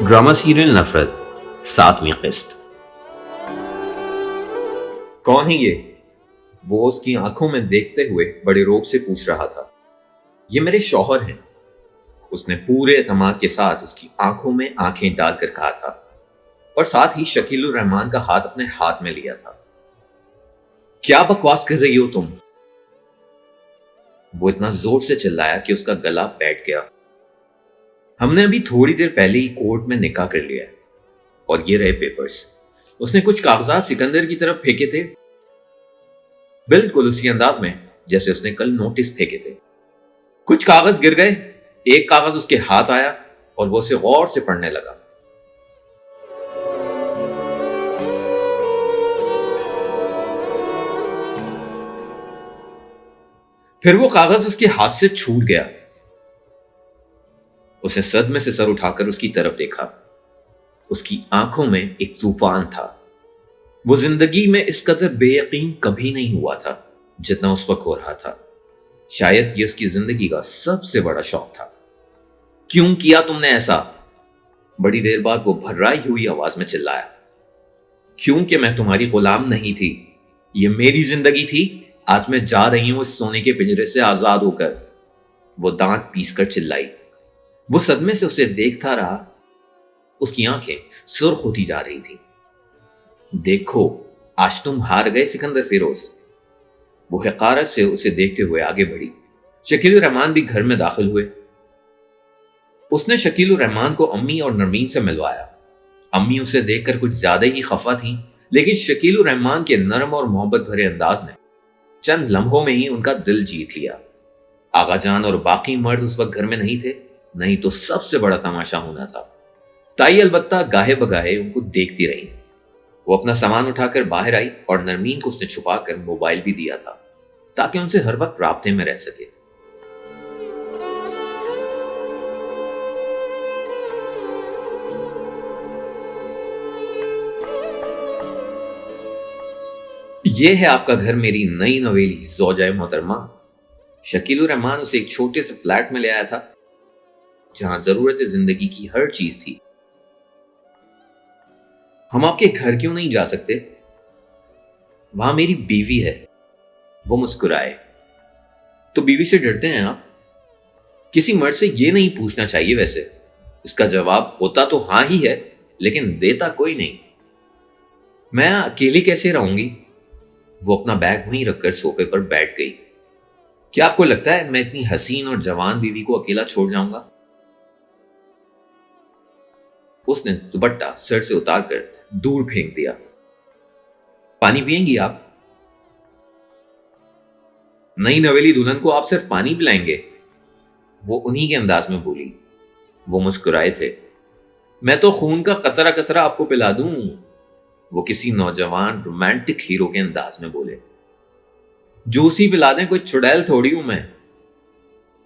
Drama serial نفرت 7ویں قسط۔ کون ہے یہ؟ وہ اس کی آنکھوں میں دیکھتے ہوئے بڑے روب سے پوچھ رہا تھا۔ یہ میرے شوہر ہیں، اس نے پورے اعتماد کے ساتھ اس کی آنکھوں میں آنکھیں ڈال کر کہا تھا، اور ساتھ ہی شکیل الرحمان کا ہاتھ اپنے ہاتھ میں لیا تھا۔ کیا بکواس کر رہی ہو تم؟ وہ اتنا زور سے چلایا کہ اس کا گلا بیٹھ گیا۔ ہم نے ابھی تھوڑی دیر پہلے ہی کورٹ میں نکاح کر لیا ہے، اور یہ رہے پیپرز۔ اس نے کچھ کاغذات سکندر کی طرف پھینکے تھے، بالکل اسی انداز میں جیسے اس نے کل نوٹس پھینکے تھے۔ کچھ کاغذ گر گئے، ایک کاغذ اس کے ہاتھ آیا اور وہ اسے غور سے پڑھنے لگا۔ پھر وہ کاغذ اس کے ہاتھ سے چھوٹ گیا۔ اس نے صدمے سے سر اٹھا کر اس کی طرف دیکھا۔ اس کی آنکھوں میں ایک طوفان تھا۔ وہ زندگی میں اس قدر بے یقین کبھی نہیں ہوا تھا جتنا اس وقت ہو رہا تھا۔ شاید یہ اس کی زندگی کا سب سے بڑا شوق تھا۔ کیوں کیا تم نے ایسا؟ بڑی دیر بعد وہ بھررائی ہوئی آواز میں چلایا۔ کیونکہ میں تمہاری غلام نہیں تھی، یہ میری زندگی تھی۔ آج میں جا رہی ہوں اس سونے کے پنجرے سے آزاد ہو کر۔ وہ دانت پیس کر چلائی۔ وہ صدمے سے اسے دیکھتا رہا۔ اس کی آنکھیں سرخ ہوتی جا رہی تھی۔ دیکھو، آج تم ہار گئے سکندر فیروز۔ وہ حقارت سے اسے دیکھتے ہوئے آگے بڑھی۔ شکیل الرحمان بھی گھر میں داخل ہوئے۔ اس نے شکیل الرحمان کو امی اور نرمین سے ملوایا۔ امی اسے دیکھ کر کچھ زیادہ ہی خفا تھیں، لیکن شکیل الرحمان کے نرم اور محبت بھرے انداز نے چند لمحوں میں ہی ان کا دل جیت لیا۔ آغا جان اور باقی مرد اس وقت گھر میں نہیں تھے، نہیں تو سب سے بڑا تماشا ہونا تھا۔ تائی البتہ گاہے بگاہے ان کو دیکھتی رہی۔ وہ اپنا سامان اٹھا کر باہر آئی اور نرمین کو اس نے چھپا کر موبائل بھی دیا تھا تاکہ ان سے ہر وقت رابطے میں رہ سکے۔ یہ ہے آپ کا گھر میری نئی نویلی زوجہ محترمہ۔ شکیل الرحمان اسے ایک چھوٹے سے فلیٹ میں لے آیا تھا جہاں ضرورت زندگی کی ہر چیز تھی۔ ہم آپ کے گھر کیوں نہیں جا سکتے؟ وہاں میری بیوی ہے۔ وہ مسکرائے۔ تو بیوی سے ڈرتے ہیں آپ؟ کسی مرد سے یہ نہیں پوچھنا چاہیے ویسے۔ اس کا جواب ہوتا تو ہاں ہی ہے، لیکن دیتا کوئی نہیں۔ میں اکیلی کیسے رہوں گی؟ وہ اپنا بیگ وہیں رکھ کر صوفے پر بیٹھ گئی۔ کیا آپ کو لگتا ہے میں اتنی حسین اور جوان بیوی کو اکیلا چھوڑ جاؤں گا؟ اس نے دوپٹہ سر سے اتار کر دور پھینک دیا۔ پانی پئیں گی آپ؟ نئی نویلی دلہن کو آپ صرف پانی پلائیں گے؟ وہ انہی کے انداز میں بولی۔ وہ مسکرائے تھے۔ میں تو خون کا قطرہ قطرہ آپ کو پلا دوں، وہ کسی نوجوان رومانٹک ہیرو کے انداز میں بولے۔ جوس ہی پلا دیں، کوئی چڑیل تھوڑی ہوں میں،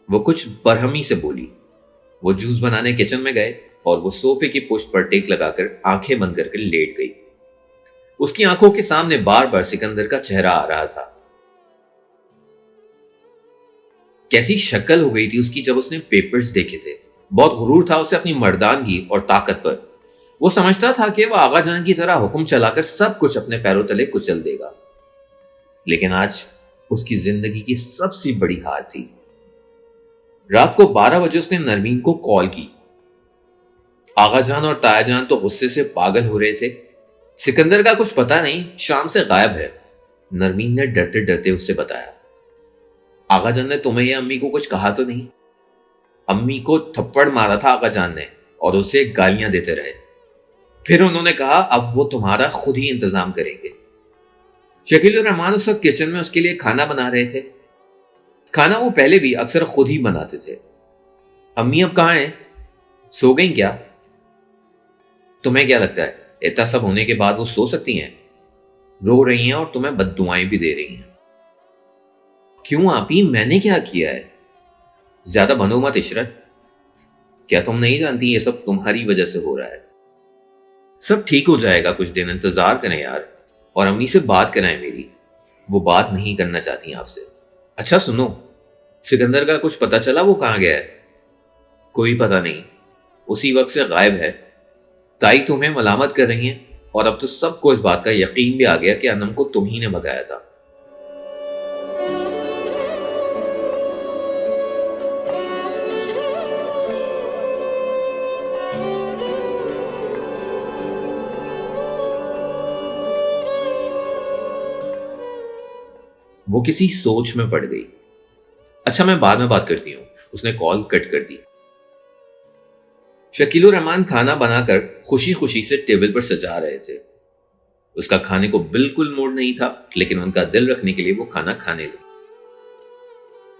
وہ کچھ برہمی سے بولی۔ وہ جوس بنانے کچن میں گئے اور وہ صوفے کی پشت پر ٹیک لگا کر آنکھیں بند کر لیٹ گئی۔ اس کی آنکھوں کے سامنے بار بار سکندر کا چہرہ آ رہا تھا۔ کیسی شکل ہو گئی تھی اس کی جب اس نے پیپرز دیکھے تھے۔ بہت غرور تھا اسے اپنی مردانگی اور طاقت پر۔ وہ سمجھتا تھا کہ وہ آغا جان کی طرح حکم چلا کر سب کچھ اپنے پیروں تلے کچل دے گا، لیکن آج اس کی زندگی کی سب سے بڑی ہار تھی۔ رات کو 12 بجے اس نے نرمین کو کال کی۔ آغا جان اور تایا جان تو غصے سے پاگل ہو رہے تھے۔ سکندر کا کچھ پتہ نہیں، شام سے غائب ہے، نرمین نے ڈرتے ڈرتے اس سے بتایا۔ آغا جان نے تمہیں یا امی کو کچھ کہا تو نہیں؟ امی کو تھپڑ مارا تھا آغا جان نے اور اسے گالیاں دیتے رہے، پھر انہوں نے کہا اب وہ تمہارا خود ہی انتظام کریں گے۔ شکیل الرحمان اس وقت کچن میں اس کے لیے کھانا بنا رہے تھے۔ کھانا وہ پہلے بھی اکثر خود ہی بناتے تھے۔ امی اب کہاں ہیں؟ سو گئیں کیا؟ تمہیں کیا لگتا ہے اتنا سب ہونے کے بعد وہ سو سکتی ہیں؟ رو رہی ہیں اور تمہیں بد دعائیں بھی دے رہی ہیں۔ کیوں آپی، میں نے کیا کیا ہے؟ زیادہ بنو مت عشرت، کیا تم نہیں جانتی یہ سب تمہاری وجہ سے ہو رہا ہے؟ سب ٹھیک ہو جائے گا، کچھ دن انتظار کریں یار، اور امی سے بات کرائیں میری، وہ بات نہیں کرنا چاہتی ہیں آپ سے۔ اچھا سنو، سکندر کا کچھ پتا چلا وہ کہاں گیا ہے؟ کوئی پتہ نہیں، اسی وقت سے غائب ہے۔ تائی تمہیں ملامت کر رہی ہیں اور اب تو سب کو اس بات کا یقین بھی آ گیا کہ انم کو تم ہی نے بھگایا تھا۔ وہ کسی سوچ میں پڑ گئی۔ اچھا میں بعد میں بات کرتی ہوں، اس نے کال کٹ کر دی۔ شکیل الرحمان کھانا بنا کر خوشی خوشی سے ٹیبل پر سجا رہے تھے۔ اس کا کھانے کو بالکل موڈ نہیں تھا، لیکن ان کا دل رکھنے کے لیے وہ کھانا کھانے لگے۔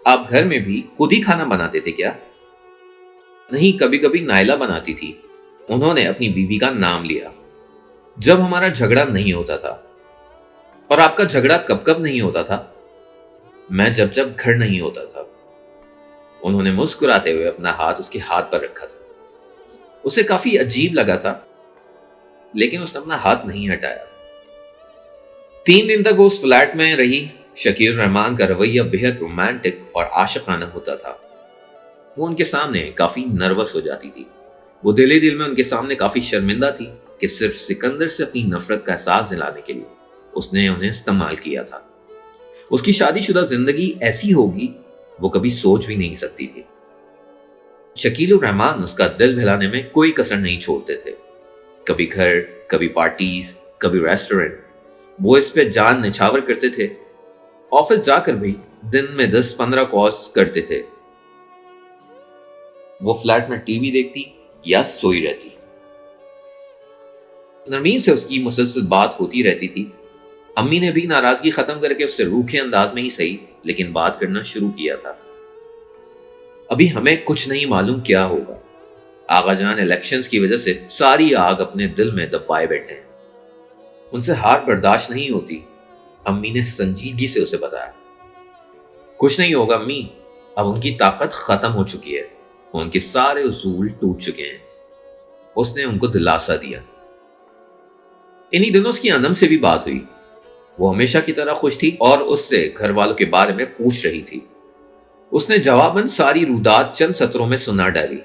آپ گھر میں بھی خود ہی کھانا بناتے تھے کیا؟ نہیں، کبھی کبھی نائلہ بناتی تھی۔ انہوں نے اپنی بیوی کا نام لیا۔ جب ہمارا جھگڑا نہیں ہوتا تھا۔ اور آپ کا جھگڑا کب کب نہیں ہوتا تھا؟ میں جب گھر نہیں ہوتا تھا۔ انہوں نے مسکراتے ہوئے اپنا ہاتھ اس کے ہاتھ پر رکھا تھا۔ اسے کافی عجیب لگا تھا، لیکن اس نے اپنا ہاتھ نہیں ہٹایا۔ 3 دن تک وہ اس فلیٹ میں رہی۔ شکیل الرحمان کا رویہ بہت رومانٹک اور عاشقانہ ہوتا تھا۔ وہ ان کے سامنے کافی نروس ہو جاتی تھی۔ وہ دل میں ان کے سامنے کافی شرمندہ تھی کہ صرف سکندر سے اپنی نفرت کا احساس دلانے کے لیے اس نے انہیں استعمال کیا تھا۔ اس کی شادی شدہ زندگی ایسی ہوگی وہ کبھی سوچ بھی نہیں سکتی تھی۔ شکیل الرحمان اس کا دل بہلانے میں کوئی کسر نہیں چھوڑتے تھے۔ کبھی گھر، کبھی پارٹیز، کبھی ریسٹورنٹ، وہ اس پہ جان نچھاور کرتے تھے۔ آفس جا کر بھی دن میں 10-15 کالز کرتے تھے۔ وہ فلیٹ میں ٹی وی دیکھتی یا سوئی رہتی۔ نرمین سے اس کی مسلسل بات ہوتی رہتی تھی۔ امی نے بھی ناراضگی ختم کر کے اس سے روکھے انداز میں ہی صحیح لیکن بات کرنا شروع کیا تھا۔ ابھی ہمیں کچھ نہیں معلوم کیا ہوگا۔ آغا جان الیکشنز کی وجہ سے ساری آگ اپنے دل میں دبائے بیٹھے ہیں۔ ان سے ہار برداشت نہیں ہوتی، امی نے سنجیدگی سے اسے بتایا۔ کچھ نہیں ہوگا امی، اب ان کی طاقت ختم ہو چکی ہے، ان کے سارے اصول ٹوٹ چکے ہیں۔ اس نے ان کو دلاسا دیا۔ انہی دنوں اس کی انم سے بھی بات ہوئی۔ وہ ہمیشہ کی طرح خوش تھی اور اس سے گھر والوں کے بارے میں پوچھ رہی تھی۔ اس نے جواباً ساری رودات چند سطروں میں سنا ڈالی،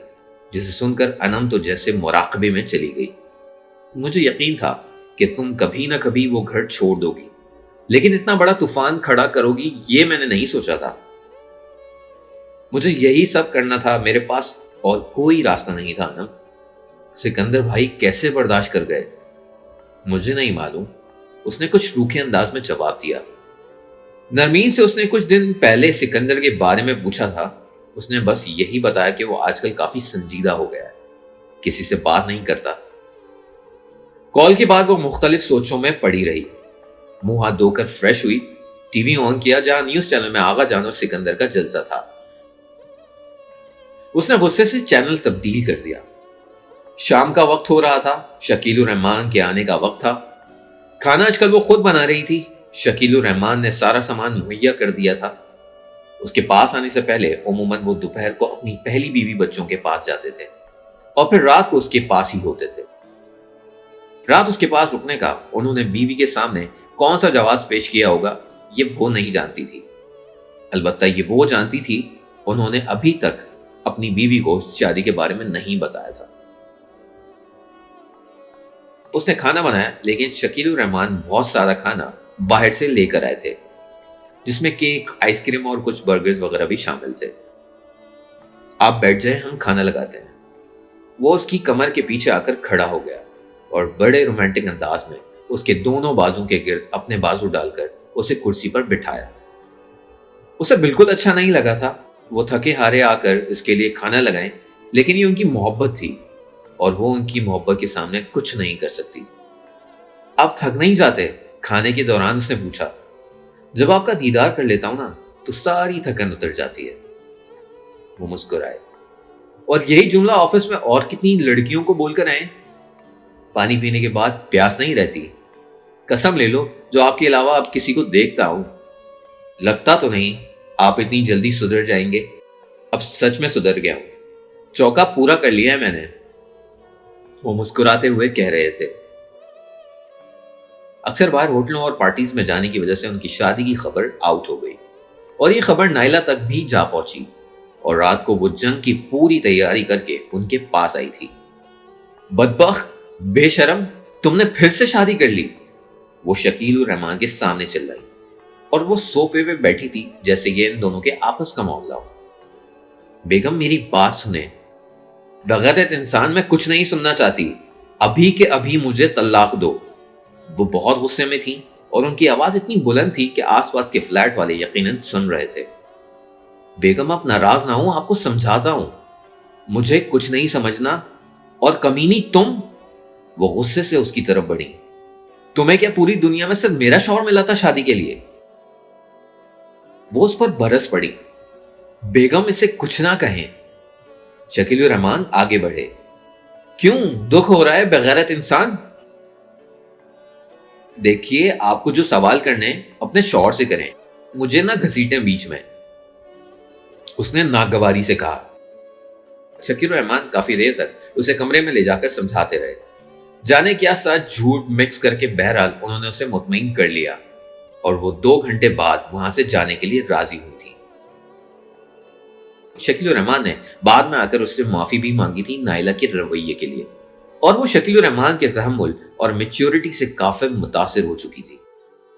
جسے سن کر انم تو جیسے مراقبے میں چلی گئی۔ مجھے یقین تھا کہ تم کبھی نہ کبھی وہ گھر چھوڑ دو گی، لیکن اتنا بڑا طوفان کھڑا کرو گی یہ میں نے نہیں سوچا تھا۔ مجھے یہی سب کرنا تھا، میرے پاس اور کوئی راستہ نہیں تھا انم۔ سکندر بھائی کیسے برداشت کر گئے مجھے نہیں معلوم، اس نے کچھ روکھے انداز میں جواب دیا۔ نرمین سے اس نے کچھ دن پہلے سکندر کے بارے میں پوچھا تھا۔ اس نے بس یہی بتایا کہ وہ آج کل کافی سنجیدہ ہو گیا ہے، کسی سے بات نہیں کرتا۔ کال کے بعد وہ مختلف سوچوں میں پڑی رہی۔ منہ ہاتھ دھو کر فریش ہوئی، ٹی وی آن کیا جہاں نیوز چینل میں آغا جان اور سکندر کا جلسہ تھا۔ اس نے غصے سے چینل تبدیل کر دیا۔ شام کا وقت ہو رہا تھا، شکیل الرحمان کے آنے کا وقت تھا۔ کھانا آج کل وہ خود بنا رہی تھی۔ شکیل الرحمان نے سارا سامان مہیا کر دیا تھا۔ اس کے پاس آنے سے پہلے عموماً وہ دوپہر کو اپنی پہلی بیوی بچوں کے پاس جاتے تھے اور پھر رات کو اس کے پاس ہی ہوتے تھے۔ رات اس کے پاس رکنے کا انہوں نے بیوی کے سامنے کون سا جواز پیش کیا ہوگا یہ وہ نہیں جانتی تھی، البتہ یہ وہ جانتی تھی انہوں نے ابھی تک اپنی بیوی کو اس شادی کے بارے میں نہیں بتایا تھا۔ اس نے کھانا بنایا، لیکن شکیل الرحمان بہت سارا کھانا باہر سے لے کر آئے تھے، جس میں کیک، آئس کریم اور کچھ برگرز وغیرہ بھی شامل تھے۔ آپ بیٹھ جائیں، ہم کھانا لگاتے ہیں۔ وہ اس کی کمر کے پیچھے آ کر کھڑا ہو گیا اور بڑے رومانٹک انداز میں اس کے دونوں بازو کے گرد اپنے بازو ڈال کر اسے کرسی پر بٹھایا۔ اسے بالکل اچھا نہیں لگا تھا۔ وہ تھکے ہارے آ کر اس کے لیے کھانا لگائیں، لیکن یہ ان کی محبت تھی اور وہ ان کی محبت کے سامنے کچھ نہیں کر سکتی۔ آپ تھک نہیں جاتے؟ کھانے کے دوران اس نے پوچھا۔ جب آپ کا دیدار کر لیتا ہوں نا تو ساری تھکن اتر جاتی ہے۔ وہ مسکرائے۔ اور یہی جملہ آفس میں اور کتنی لڑکیوں کو بول کر آئے؟ پانی پینے کے بعد پیاس نہیں رہتی، قسم لے لو جو آپ کے علاوہ اب کسی کو دیکھتا ہوں۔ لگتا تو نہیں آپ اتنی جلدی سدھر جائیں گے۔ اب سچ میں سدھر گیا ہوں، چوکا پورا کر لیا ہے میں نے، وہ مسکراتے ہوئے کہہ رہے تھے۔ اکثر باہر ہوٹلوں اور پارٹیز میں جانے کی وجہ سے ان کی شادی کی خبر آؤٹ ہو گئی اور یہ خبر نائلہ تک بھی جا پہنچی، اور رات کو وہ جنگ کی پوری تیاری کر کے ان کے پاس آئی تھی۔ بدبخت، بے شرم، تم نے پھر سے شادی کر لی، وہ شکیل الرحمان کے سامنے چلائی، اور وہ صوفے پہ بیٹھی تھی جیسے یہ ان دونوں کے آپس کا معاملہ ہو۔ بیگم میری بات سنیں، بغیرت انسان میں کچھ نہیں سننا چاہتی، ابھی کے ابھی مجھے طلاق دو۔ وہ بہت غصے میں تھیں اور ان کی آواز اتنی بلند تھی کہ آس پاس کے فلیٹ والے یقیناً سن رہے تھے۔ بیگم آپ ناراض نہ ہوں، آپ کو سمجھاتا ہوں، مجھے کچھ نہیں سمجھنا، اور کمینی تم، وہ غصے سے اس کی طرف بڑھی، تمہیں کیا پوری دنیا میں صرف میرا شوہر ملا تھا شادی کے لیے؟ وہ اس پر برس پڑی۔ بیگم اسے کچھ نہ کہیں۔ شکیل الرحمان آگے بڑھے، کیوں دکھ ہو رہا ہے بغیرت انسان؟ دیکھیے، آپ کو جو سوال کرنے اپنے شوہر سے کریں، مجھے نہ گھسیٹیں بیچ میں، اس نے ناگواری سے کہا۔ شکیل الرحمان کافی دیر تک اسے کمرے میں لے جا کر سمجھاتے رہے، جانے کیا سچ جھوٹ مکس کر کے بہرحال انہوں نے اسے مطمئن کر لیا، اور وہ 2 گھنٹے بعد وہاں سے جانے کے لیے راضی ہوئی تھی۔ شکیل الرحمان نے بعد میں آ کر اس سے معافی بھی مانگی تھی نائلہ کے رویے کے لیے، اور وہ شکیل الرحمان کے تحمل اور میچیورٹی سے کافی متاثر ہو چکی تھی۔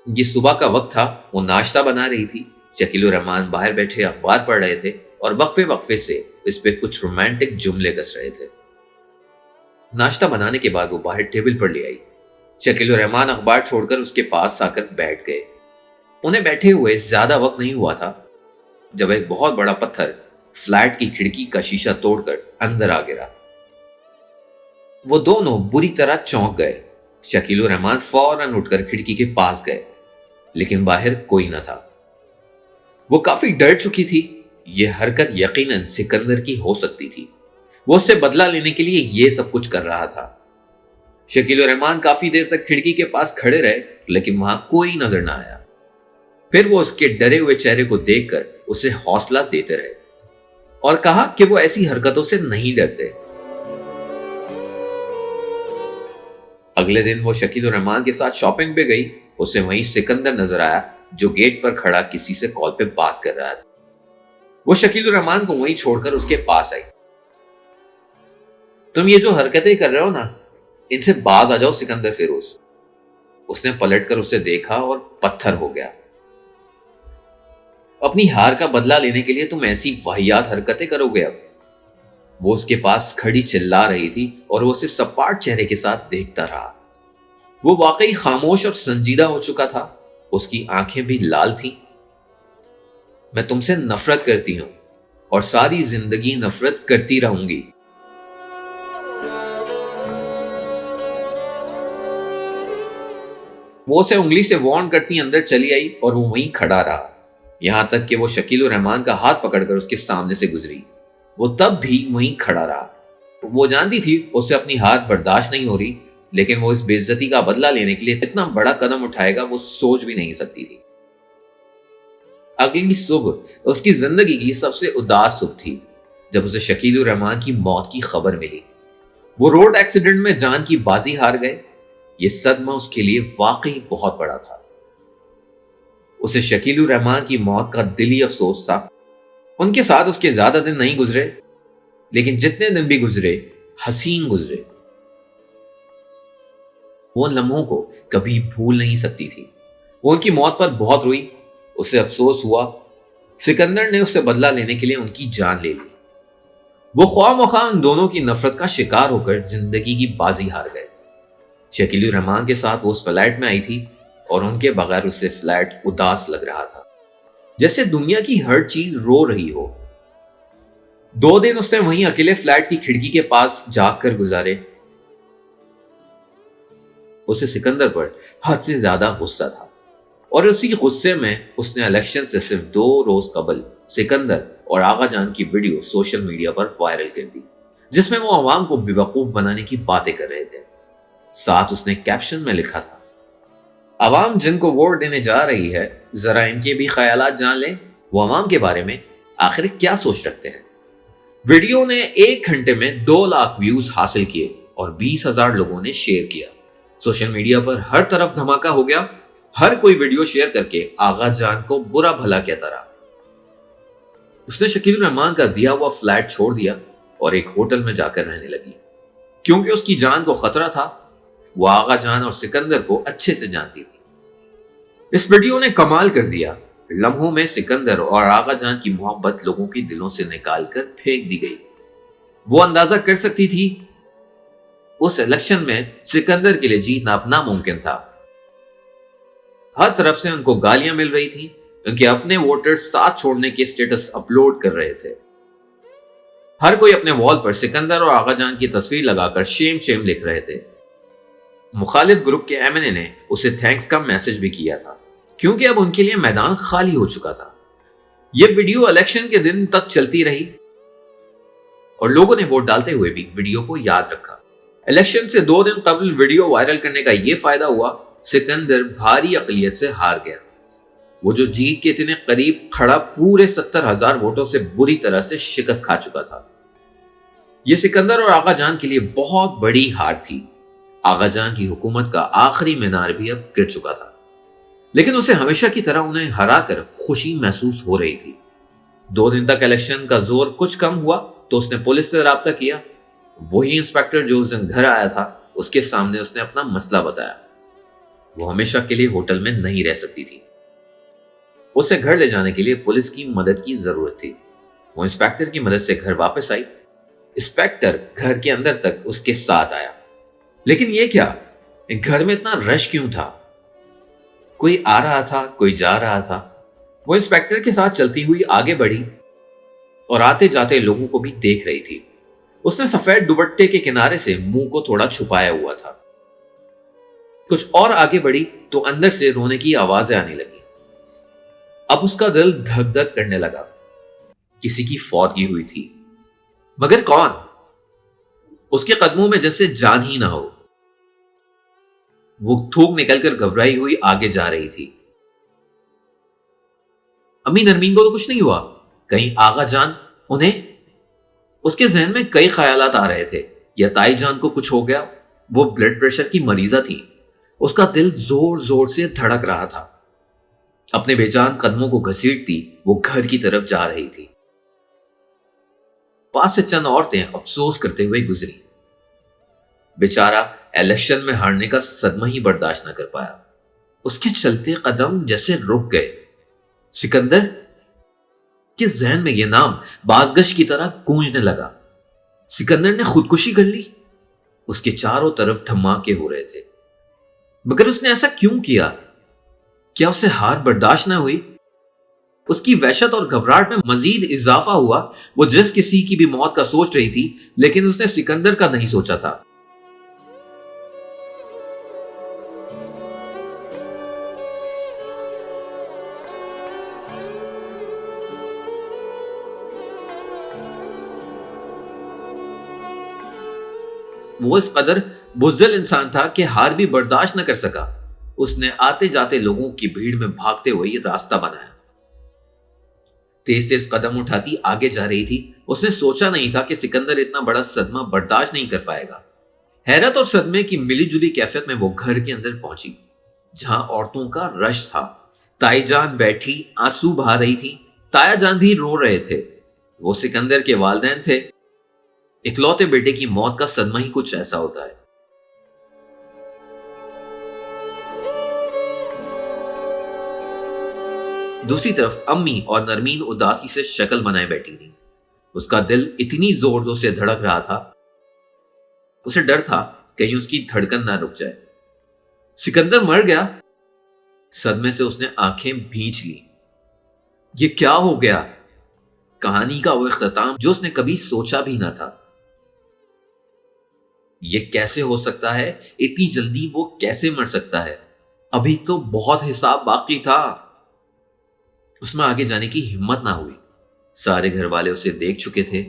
یہ صبح کا وقت تھا، وہ ناشتہ بنا رہی تھی، شکیل الرحمان باہر بیٹھے اخبار پڑھ رہے تھے اور وقفے وقفے سے اس پہ کچھ رومانٹک جملے کس رہے تھے۔ ناشتہ بنانے کے بعد وہ باہر ٹیبل پر لے آئی۔ شکیل الرحمان اخبار چھوڑ کر اس کے پاس آ کر بیٹھ گئے۔ انہیں بیٹھے ہوئے زیادہ وقت نہیں ہوا تھا جب ایک بہت بڑا پتھر فلیٹ کی کھڑکی کا شیشہ توڑ کر اندر آ گرا۔ وہ دونوں بری طرح چونک گئے۔ شکیل الرحمان فوراً اٹھ کر کھڑکی کے پاس گئے، لیکن باہر کوئی نہ تھا۔ وہ کافی ڈر چکی تھی، یہ حرکت یقیناً سکندر کی ہو سکتی تھی، وہ اس سے بدلہ لینے کے لیے یہ سب کچھ کر رہا تھا۔ شکیل الرحمان کافی دیر تک کھڑکی کے پاس کھڑے رہے، لیکن وہاں کوئی نظر نہ آیا۔ پھر وہ اس کے ڈرے ہوئے چہرے کو دیکھ کر اسے حوصلہ دیتے رہے اور کہا کہ وہ ایسی حرکتوں سے نہیں ڈرتے۔ اگلے دن وہ شکیل الرحمان کے ساتھ شاپنگ پہ گئی۔ اسے وہیں سکندر نظر آیا جو گیٹ پر کھڑا کسی سے کال پہ بات کر رہا تھا۔ وہ شکیل الرحمان کو وہیں چھوڑ کر اس کے پاس آئی۔ تم یہ جو حرکتیں کر رہے ہو نا، ان سے باز آ جاؤ سکندر فیروز۔ اس نے پلٹ کر اسے دیکھا اور پتھر ہو گیا۔ اپنی ہار کا بدلہ لینے کے لیے تم ایسی واہیات حرکتیں کرو گے اب؟ وہ اس کے پاس کھڑی چلا رہی تھی اور وہ اسے سپاٹ چہرے کے ساتھ دیکھتا رہا۔ وہ واقعی خاموش اور سنجیدہ ہو چکا تھا، اس کی آنکھیں بھی لال تھیں۔ میں تم سے نفرت کرتی ہوں اور ساری زندگی نفرت کرتی رہوں گی۔ وہ اسے انگلی سے وارن کرتی اندر چلی آئی اور وہ وہیں کھڑا رہا، یہاں تک کہ وہ شکیل الرحمان کا ہاتھ پکڑ کر اس کے سامنے سے گزری۔ وہ تب بھی وہیں کھڑا رہا۔ وہ جانتی تھی اسے اپنی ہار برداشت نہیں ہو رہی، لیکن وہ اس بے عزتی کا بدلہ لینے کے لیے اتنا بڑا قدم اٹھائے گا وہ سوچ بھی نہیں سکتی تھی۔ اگلی صبح اس کی زندگی کی سب سے اداس صبح تھی جب اسے شکیل الرحمان کی موت کی خبر ملی۔ وہ روڈ ایکسیڈنٹ میں جان کی بازی ہار گئے۔ یہ صدمہ اس کے لیے واقعی بہت بڑا تھا۔ اسے شکیل الرحمان کی موت کا دلی افسوس تھا۔ ان کے ساتھ اس کے زیادہ دن نہیں گزرے، لیکن جتنے دن بھی گزرے حسین گزرے۔ وہ ان لمحوں کو کبھی بھول نہیں سکتی تھی۔ وہ ان کی موت پر بہت روئی، اسے افسوس ہوا۔ سکندر نے اس سے بدلہ لینے کے لیے ان کی جان لے لی۔ وہ خواہ مخواہ ان دونوں کی نفرت کا شکار ہو کر زندگی کی بازی ہار گئے۔ شکیل الرحمان کے ساتھ وہ اس فلیٹ میں آئی تھی اور ان کے بغیر اسے فلیٹ اداس لگ رہا تھا، جیسے دنیا کی ہر چیز رو رہی ہو۔ 2 دن اس نے وہیں اکیلے فلیٹ کی کھڑکی کے پاس جاگ کر گزارے۔ اسے سکندر پر حد سے زیادہ غصہ تھا، اور اسی غصے میں اس نے الیکشن سے صرف 2 روز قبل سکندر اور آغا جان کی ویڈیو سوشل میڈیا پر وائرل کر دی، جس میں وہ عوام کو بیوقوف بنانے کی باتیں کر رہے تھے۔ ساتھ اس نے کیپشن میں لکھا تھا، عوام جن کو ووٹ دینے جا رہی ہے، ذرا ان کے بھی خیالات جان لیں، وہ عوام کے بارے میں آخر کیا سوچ رکھتے ہیں۔ ویڈیو نے 1 گھنٹے میں 2 لاکھ ویوز حاصل کیے اور 20,000 لوگوں نے شیئر کیا۔ سوشل میڈیا پر ہر طرف دھماکہ ہو گیا، ہر کوئی ویڈیو شیئر کر کے آغا جان کو برا بھلا کہتا رہا۔ اس نے شکیل الرحمان کا دیا ہوا فلیٹ چھوڑ دیا اور ایک ہوٹل میں جا کر رہنے لگی۔ کیونکہ اس کی جان کو خطرہ تھا۔ وہ آغا جان اور سکندر کو اچھے سے جانتی تھی۔ اس ویڈیو نے کمال کر دیا۔ لمحوں میں سکندر اور آغا جان کی محبت لوگوں کے دلوں سے نکال کر پھینک دی گئی۔ وہ اندازہ کر سکتی تھی اس الیکشن میں سکندر کے لیے جیتنا ناممکن تھا۔ ہر طرف سے ان کو گالیاں مل رہی تھیں، ان کے اپنے ووٹر ساتھ چھوڑنے کے سٹیٹس اپلوڈ کر رہے تھے۔ ہر کوئی اپنے وال پر سکندر اور آغا جان کی تصویر لگا کر شیم شیم لکھ رہے تھے۔ مخالف گروپ کے ایم این اے نے اسے تھینکس کا میسج بھی کیا تھا، کیونکہ اب ان کے لیے میدان خالی ہو چکا تھا۔ یہ ویڈیو الیکشن کے دن تک چلتی رہی اور لوگوں نے ووٹ ڈالتے ہوئے بھی ویڈیو کو یاد رکھا۔ الیکشن سے 2 دن قبل ویڈیو وائرل کرنے کا یہ فائدہ ہوا، سکندر بھاری اقلیت سے ہار گیا۔ وہ جو جیت کے اتنے قریب کھڑا پورے 70,000 ووٹوں سے بری طرح سے شکست کھا چکا تھا۔ یہ سکندر اور آغا جان کے لیے بہت بڑی ہار تھی۔ آغا جان کی حکومت کا آخری مینار بھی اب گر چکا تھا، لیکن اسے ہمیشہ کی طرح انہیں ہرا کر خوشی محسوس ہو رہی تھی۔ 2 دن تک الیکشن کا زور کچھ کم ہوا تو اس نے پولیس سے رابطہ کیا۔ وہی انسپیکٹر جو اس دن گھر آیا تھا، اس کے سامنے اس نے اپنا مسئلہ بتایا۔ وہ ہمیشہ کے لیے ہوٹل میں نہیں رہ سکتی تھی، اسے گھر لے جانے کے لیے پولیس کی مدد کی ضرورت تھی۔ وہ انسپیکٹر کی مدد سے گھر واپس آئی۔ انسپیکٹر گھر کے اندر تک اس کے ساتھ آیا، لیکن یہ کیا، گھر میں اتنا رش کیوں تھا؟ کوئی آ رہا تھا، کوئی جا رہا تھا۔ وہ انسپیکٹر کے ساتھ چلتی ہوئی آگے بڑھی اور آتے جاتے لوگوں کو بھی دیکھ رہی تھی۔ اس نے سفید دوپٹے کے کنارے سے منہ کو تھوڑا چھپایا ہوا تھا۔ کچھ اور آگے بڑھی تو اندر سے رونے کی آوازیں آنے لگی۔ اب اس کا دل دھک دھک کرنے لگا۔ کسی کی فوتگی ہوئی تھی، مگر کون؟ اس کے قدموں میں جیسے جان ہی نہ ہو۔ وہ تھوک نکل کر گھبرائی ہوئی آگے جا رہی تھی۔ امی نرمین کو تو کچھ نہیں ہوا؟ کہیں آغا جان انہیں؟ اس کے ذہن میں کئی خیالات آ رہے تھے۔ یا تائی جان کو کچھ ہو گیا؟ وہ بلڈ پریشر کی مریضہ تھی۔ اس کا دل زور زور سے دھڑک رہا تھا۔ اپنے بے جان قدموں کو گھسیٹتی وہ گھر کی طرف جا رہی تھی۔ پاس سے چند عورتیں افسوس کرتے ہوئے گزری۔ بیچارہ الیکشن میں ہارنے کا صدمہ ہی برداشت نہ کر پایا۔ اس کے چلتے قدم جیسے رک گئے۔ سکندر کے ذہن میں یہ نام بازگشت کی طرح گونجنے لگا۔ سکندر نے خودکشی کر لی؟ اس کے چاروں طرف دھماکے ہو رہے تھے، مگر اس نے ایسا کیوں کیا؟ کیا اسے ہار برداشت نہ ہوئی؟ اس کی وحشت اور گھبراہٹ میں مزید اضافہ ہوا۔ وہ جس کسی کی بھی موت کا سوچ رہی تھی، لیکن اس نے سکندر کا نہیں سوچا تھا۔ وہ اس قدر بزدل انسان تھا کہ ہار بھی برداشت نہ کر سکا۔ اس نے آتے جاتے لوگوں کی بھیڑ میں بھاگتے ہوئے یہ راستہ بنایا۔ تیز تیز قدم اٹھاتی آگے جا رہی تھی۔ اس نے سوچا نہیں تھا کہ سکندر اتنا بڑا صدمہ برداشت نہیں کر پائے گا۔ حیرت اور صدمے کی ملی جلی کیفیت میں وہ گھر کے اندر پہنچی، جہاں عورتوں کا رش تھا۔ تائی جان بیٹھی آنسو بہا رہی تھی، تایا جان بھی رو رہے تھے۔ وہ سکندر کے والدین تھے۔ اکلوتے بیٹے کی موت کا صدمہ ہی کچھ ایسا ہوتا ہے۔ دوسری طرف امی اور نرمین اداسی سے شکل بنائے بیٹھی تھی۔ اس کا دل اتنی زور زور سے دھڑک رہا تھا، اسے ڈر تھا کہیں اس کی دھڑکن نہ رک جائے۔ سکندر مر گیا؟ صدمے سے اس نے آنکھیں بھیج لی۔ یہ کیا ہو گیا؟ کہانی کا وہ اختتام جو اس نے کبھی سوچا بھی نہ تھا۔ یہ کیسے ہو سکتا ہے؟ اتنی جلدی وہ کیسے مر سکتا ہے؟ ابھی تو بہت حساب باقی تھا۔ اس میں آگے جانے کی ہمت نہ ہوئی۔ سارے گھر والے اسے دیکھ چکے تھے۔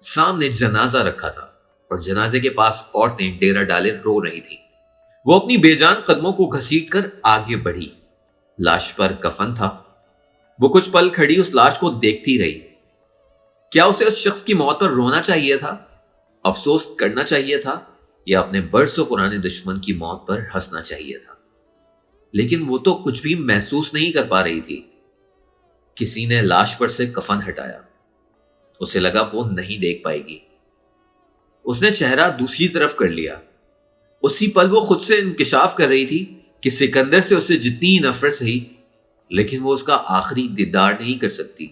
سامنے جنازہ رکھا تھا اور جنازے کے پاس عورتیں ڈیرا ڈالے رو رہی تھی۔ وہ اپنی بے جان قدموں کو گھسیٹ کر آگے بڑھی۔ لاش پر کفن تھا۔ وہ کچھ پل کھڑی اس لاش کو دیکھتی رہی۔ کیا اسے اس شخص کی موت پر رونا چاہیے تھا، افسوس کرنا چاہیے تھا، یا اپنے برسوں پرانے دشمن کی موت پر ہنسنا چاہیے تھا؟ لیکن وہ تو کچھ بھی محسوس نہیں کر پا رہی تھی۔ کسی نے لاش پر سے کفن ہٹایا. اسے لگا وہ نہیں دیکھ پائے گی. اس نے چہرہ دوسری طرف کر لیا. اسی پل وہ خود سے انکشاف کر رہی تھی کہ سکندر سے اسے جتنی نفرت سہی لیکن وہ اس کا آخری دیدار نہیں کر سکتی.